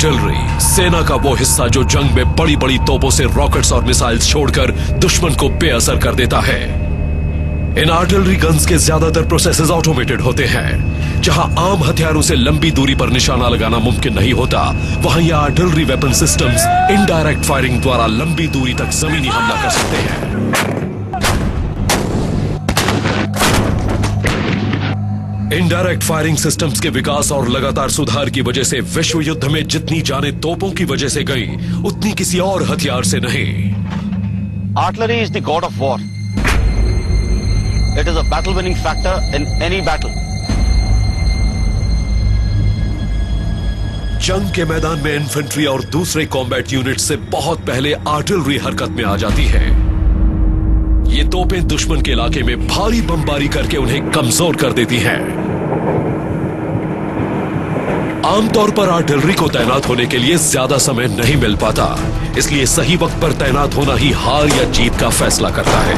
Artillery सेना का वो हिस्सा जो जंग में बड़ी बड़ी तोपों से रॉकेट्स और मिसाइल्स छोड़कर दुश्मन को बेअसर कर देता है। इन आर्टिलरी गन्स के ज्यादातर प्रोसेसेस ऑटोमेटेड होते हैं। जहां आम हथियारों से लंबी दूरी पर निशाना लगाना मुमकिन नहीं होता, वहां ये artillery weapon systems indirect firing द्वारा लंबी दूरी तक जमीनी हमला कर सकते हैं। इनडायरेक्ट फायरिंग सिस्टम्स के विकास और लगातार सुधार की वजह से विश्व युद्ध में जितनी जाने तोपों की वजह से गई, उतनी किसी और हथियार से नहीं। Artillery is the god of war. It is a battle winning factor in any battle. जंग के मैदान में इन्फेंट्री और दूसरे कॉम्बैट यूनिट से बहुत पहले आर्टिलरी हरकत में आ जाती है। ये तोपें दुश्मन के इलाके में भारी बमबारी करके उन्हें कमजोर कर देती हैं। आमतौर पर आर्टिलरी को तैनात होने के लिए ज्यादा समय नहीं मिल पाता, इसलिए सही वक्त पर तैनात होना ही हार या जीत का फैसला करता है।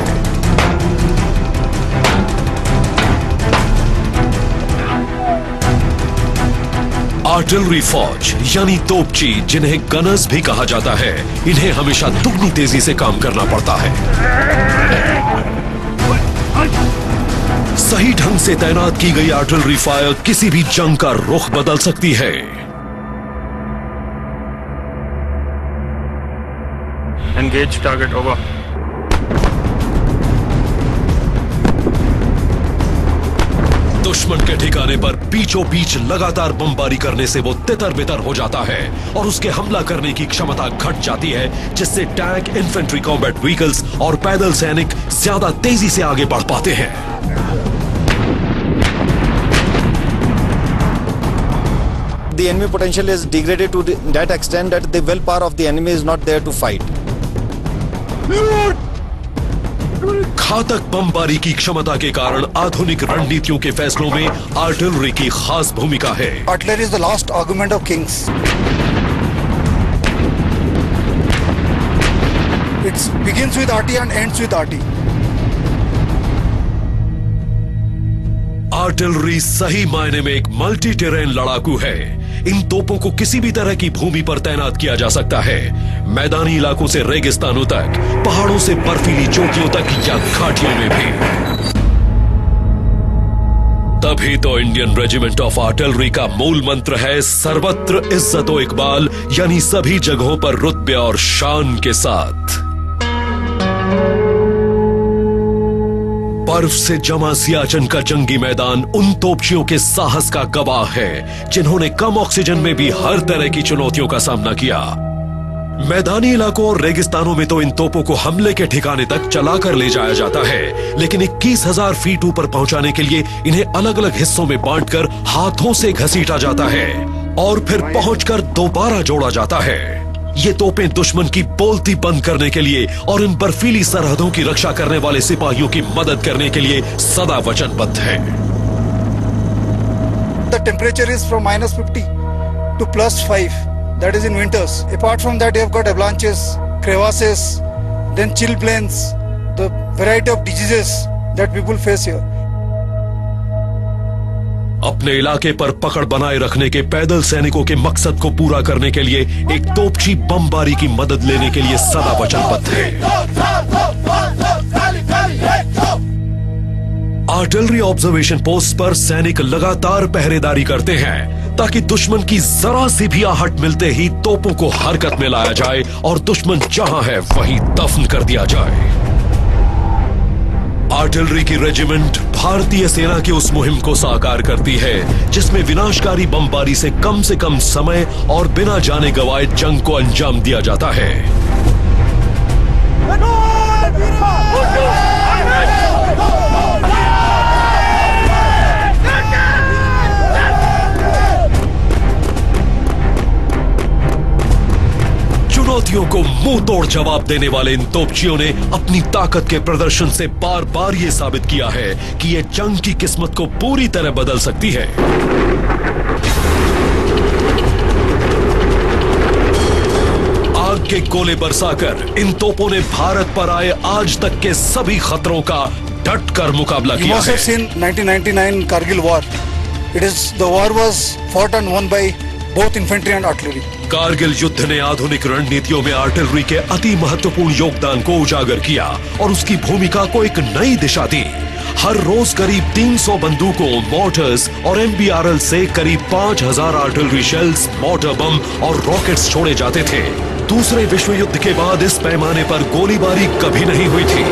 आर्टिलरी फौज यानी तोपची, जिन्हें गनर्स भी कहा जाता है, इन्हें हमेशा दुगनी तेजी से काम करना पड़ता है। सही ढंग से तैनात की गई आर्टिलरी फायर किसी भी जंग का रुख बदल सकती है। Engage target over. दुश्मन के ठिकाने पर बीचों बीच लगातार बमबारी करने से वो तितर बितर हो जाता है और उसके हमला करने की क्षमता घट जाती है, जिससे टैंक, इन्फेंट्री, कॉम्बैट व्हीकल्स और पैदल सैनिक ज्यादा तेजी से आगे बढ़ पाते हैं। The enemy potential is degraded to that extent that the willpower of the enemy is not there to fight. घातक बमबारी की क्षमता के कारण आधुनिक रणनीतियों के फैसलों में आर्टिलरी की खास भूमिका है। Artillery is the last argument of kings. It begins with RT and ends with RT. Artillery सही मायने में एक मल्टी टेरेन लड़ाकू है। इन तोपों को किसी भी तरह की भूमि पर तैनात किया जा सकता है, मैदानी इलाकों से रेगिस्तानों तक, पहाड़ों से बर्फीली चोटियों तक या घाटियों में भी। तभी तो इंडियन रेजिमेंट ऑफ आर्टिलरी का मूल मंत्र है सर्वत्र इज्जत व इकबाल, यानी सभी जगहों पर रुतबे और शान के साथ। बर्फ से जमा सियाचिन का जंगी मैदान उन तोपचियों के साहस का गवाह है, जिन्होंने कम ऑक्सीजन में भी हर तरह की चुनौतियों का सामना किया। मैदानी इलाकों और रेगिस्तानों में तो इन तोपों को हमले के ठिकाने तक चलाकर ले जाया जाता है, लेकिन 21,000 फीट ऊपर पहुंचाने के लिए इन्हें अलग अलग हिस्सों में बांटकर हाथों से घसीटा जाता है और फिर पहुंचकर दोबारा जोड़ा जाता है। ये तोपें दुश्मन की बोलती बंद करने के लिए और इन बर्फीली सरहदों की रक्षा करने वाले सिपाहियों की मदद करने के लिए सदा वचनबद्ध हैं। The temperature is from -50 to +5. That is in winters. Apart from that, you have got avalanches, crevasses, then chill plains, the variety of diseases that people face here. अपने इलाके पर पकड़ बनाए रखने के पैदल सैनिकों के मकसद को पूरा करने के लिए एक तोपची बमबारी की मदद लेने के लिए सदा वचनबद्ध है। आर्टिलरी ऑब्जर्वेशन पोस्ट पर सैनिक लगातार पहरेदारी करते हैं ताकि दुश्मन की जरा सी भी आहट मिलते ही तोपों को हरकत में लाया जाए और दुश्मन जहां है वहीं दफन कर दिया जाए। आर्टिलरी की रेजिमेंट भारतीय सेना की उस मुहिम को साकार करती है जिसमें विनाशकारी बमबारी से कम समय और बिना जाने गंवाए जंग को अंजाम दिया जाता है। चुनौतियों को मुंह तोड़ जवाब देने वाले इन तोपचियों ने अपनी ताकत के प्रदर्शन से बार बार यह साबित किया है कि यह जंग की किस्मत को पूरी तरह बदल सकती है। आग के गोले बरसाकर इन तोपों ने भारत पर आए आज तक के सभी खतरों का डट कर मुकाबला किया है। 1999 Kargil war. It is the war was fought and won by both infantry and artillery. Kargil युद्ध ने आधुनिक रणनीतियों में आर्टिलरी के अति महत्वपूर्ण योगदान को उजागर किया और उसकी भूमिका को एक नई दिशा दी। हर रोज करीब 300 बंदूकों, मोर्टर्स और MBRL से करीब 5000 आर्टिलरी शेल्स, मोर्टर बम और रॉकेट्स छोड़े जाते थे। दूसरे विश्व युद्ध के बाद इस पैमाने पर गोलीबारी कभी नहीं हुई थी।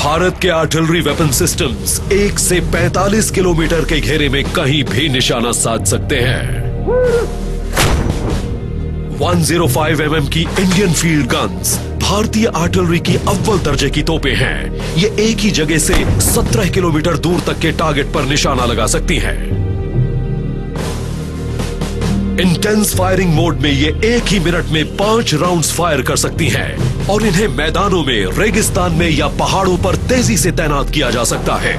भारत के आर्टिलरी वेपन सिस्टम्स 1 से 45 किलोमीटर के घेरे में कहीं भी निशाना साध सकते हैं। 105 mm की इंडियन फील्ड गन्स भारतीय आर्टिलरी की अव्वल दर्जे की तोपें हैं। ये एक ही जगह से 17 किलोमीटर दूर तक के टारगेट पर निशाना लगा सकती हैं। इंटेंस फायरिंग मोड में ये एक ही मिनट में 5 राउंड्स फायर कर सकती हैं और इन्हें मैदानों में, रेगिस्तान में या पहाड़ों पर तेजी से तैनात किया जा सकता है।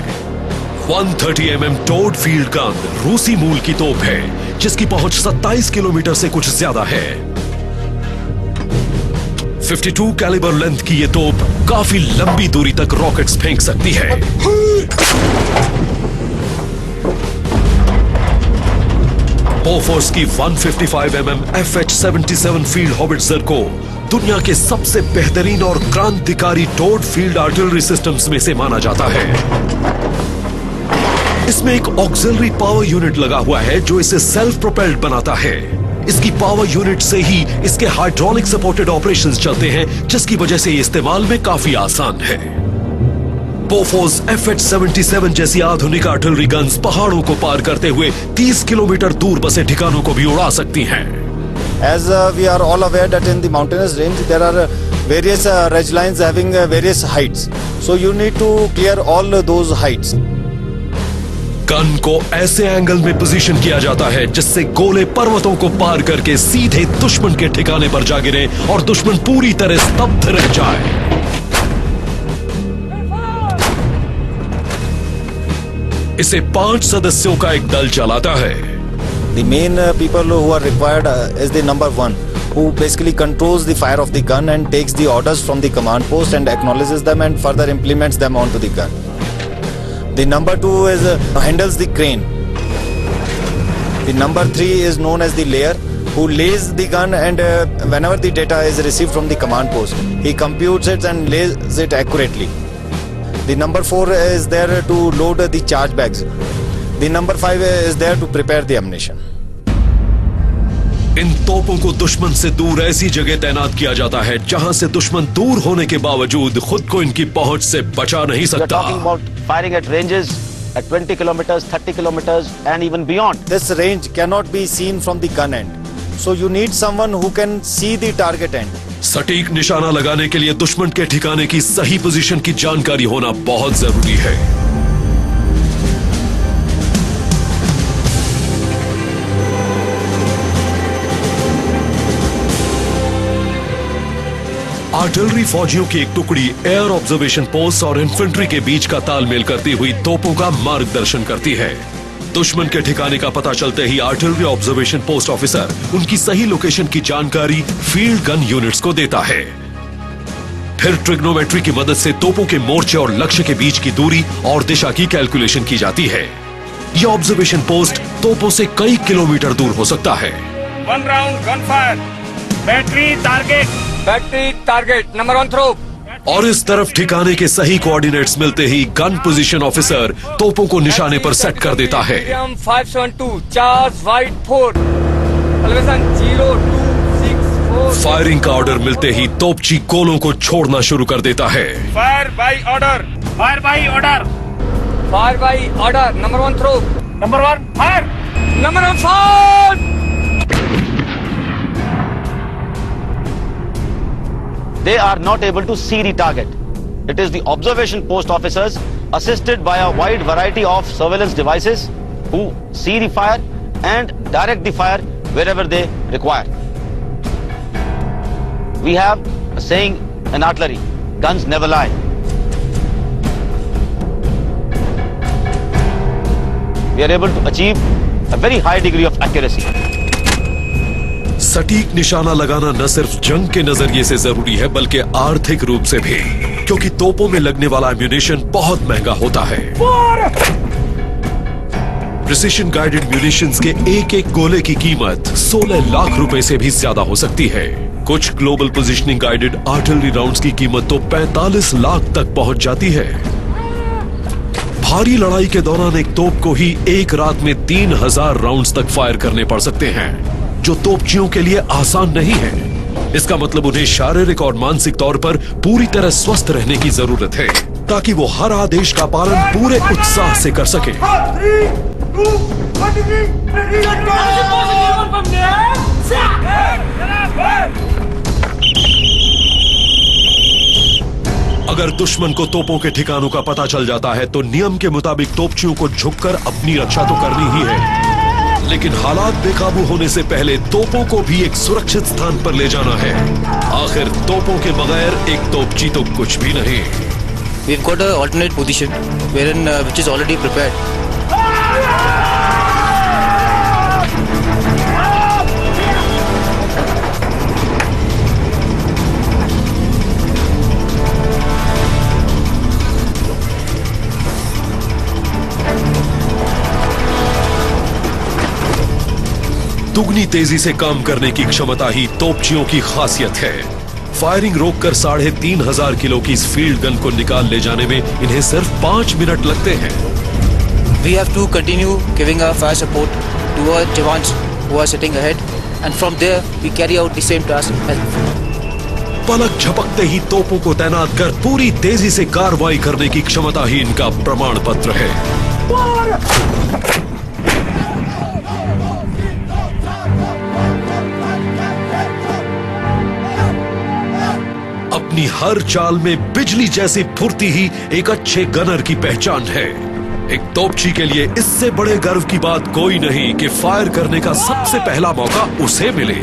130 mm टोड फील्ड गन रूसी मूल की तोप है जिसकी पहुंच 27 किलोमीटर से कुछ ज्यादा है। 52 कैलिबर लेंथ की ये तोप काफी लंबी दूरी तक रॉकेट्स फेंक सकती है। बोफोर्स की 155 mm FH-77 फील्ड हॉबिट्जर को दुनिया के सबसे बेहतरीन और क्रांतिकारी टोड फील्ड आर्टिलरी सिस्टम्स में से माना जाता है। इसमें एक ऑक्सिलरी पावर यूनिट लगा हुआ है जो इसे सेल्फ प्रोपेल्ड बनाता है। इसकी पावर यूनिट से ही इसके हाइड्रोलिक सपोर्टेड ऑपरेशंस चलते हैं जिसकी वजह से ये इस्तेमाल में काफी आसान है। बोफोर्स FH-77 जैसी आधुनिक आर्टिलरी गन्स पहाड़ों को पार करते हुए 30 किलोमीटर दूर बसे ठिकानों को भी उड़ा सकती हैं। As we are all aware that in the mountainous range there are various ridge lines having various heights. So you need to clear all those heights. Gun को ऐसे एंगल में पोजीशन किया जाता है जिससे गोले पर्वतों को पार करके सीधे दुश्मन के ठिकाने पर जा गिरे और दुश्मन पूरी तरह स्तब्ध रह जाए। इसे 5 सदस्यों का एक दल चलाता है। The main people who are required is the number 1, who basically controls the fire of the gun and takes the orders from the command post and acknowledges them and further implements them onto the gun. The number 2 is handles the crane. The number 3 is known as the layer, who lays the gun and whenever the data is received from the command post, he computes it and lays it accurately. The number 4 is there to load the charge bags. The number 5 is there to prepare the ammunition. इन तोपों को दुश्मन से दूर ऐसी जगह तैनात किया जाता है जहां से दुश्मन दूर होने के बावजूद खुद को इनकी पहुंच से बचा नहीं We are सकता। talking about firing at ranges at 20 kilometers, 30 kilometers and even beyond. This range cannot be seen from the gun end. So you need someone who can see the target end. सटीक निशाना लगाने के लिए दुश्मन के ठिकाने की सही पोजीशन की जानकारी होना बहुत जरूरी है। आर्टिलरी फौजियों की एक टुकड़ी एयर ऑब्जर्वेशन पोस्ट और इन्फेंट्री के बीच का तालमेल करती हुई तोपों का मार्गदर्शन करती है। दुश्मन के ठिकाने का पता चलते ही आर्टिलरी ऑब्जर्वेशन पोस्ट ऑफिसर उनकी सही लोकेशन की जानकारी फील्ड गन यूनिट्स को देता है। फिर ट्रिग्नोमेट्री की मदद से तोपों के मोर्चे और लक्ष्य के बीच की दूरी और दिशा की कैलकुलेशन की जाती है। यह ऑब्जर्वेशन पोस्ट तोपों से कई किलोमीटर दूर हो सकता है। 1 round gunfire. Battery target. Number 1 throw. और इस तरफ ठिकाने के सही कोऑर्डिनेट्स मिलते ही गन पोजीशन ऑफिसर तोपों को निशाने पर सेट कर देता है। 572. Charge white 4. Elevation 0264. फायरिंग का ऑर्डर मिलते ही तोपची गोलों को छोड़ना शुरू कर देता है। Fire by order. Fire by order. Fire by order. Number 1 throw. Number 1 fire. Number 1 fire. They are not able to see the target. It is the observation post officers assisted by a wide variety of surveillance devices who see the fire and direct the fire wherever they require. We have a saying in artillery, guns never lie. We are able to achieve a very high degree of accuracy. सटीक निशाना लगाना न सिर्फ जंग के नजरिए से जरूरी है बल्कि आर्थिक रूप से भी। क्योंकि तोपों में लगने वाला एम्यूनेशन बहुत महंगा होता है। प्रिसिशन गाइडेड म्यूनिशंस के एक एक गोले की कीमत 16 लाख रुपए से भी ज्यादा हो सकती है। कुछ global positioning guided artillery rounds की कीमत तो 45 लाख तक पहुंच जाती है। भारी लड़ाई के दौरान एक तोप को ही एक रात में 3000 राउंड्स तक फायर करने पड़ सकते हैं, जो तोपचियों के लिए आसान नहीं है। इसका मतलब उन्हें शारीरिक और मानसिक तौर पर पूरी तरह स्वस्थ रहने की जरूरत है, ताकि वो हर आदेश का पालन पूरे उत्साह से कर सके। अगर दुश्मन को तोपों के ठिकानों का पता चल जाता है तो नियम के मुताबिक तोपचियों को झुककर अपनी रक्षा तो करनी ही है, लेकिन हालात बेकाबू होने से पहले तोपों को भी एक सुरक्षित स्थान पर ले जाना है। आखिर तोपों के बगैर एक तोपची तो कुछ भी नहीं। We've got an alternate position wherein which is already prepared. दुगनी तेजी से काम करने की क्षमता ही तोपचियों की खासियत है। फायरिंग रोककर 3500 किलो की इस फील्ड गन को निकाल ले जाने में इन्हें सिर्फ 5 मिनट लगते हैं। We have to continue giving our fire support to our jawans who are sitting ahead, and from there we carry out the same task as before. पलक झपकते ही तोपों को तैनात कर पूरी तेजी से कार्रवाई करने की क्षमता ही इनका प्रमाण पत्र है। अपनी हर चाल में बिजली जैसी फुर्ती ही एक अच्छे गनर की पहचान है। एक तोपची के लिए इससे बड़े गर्व की बात कोई नहीं कि फायर करने का सबसे पहला मौका उसे मिले।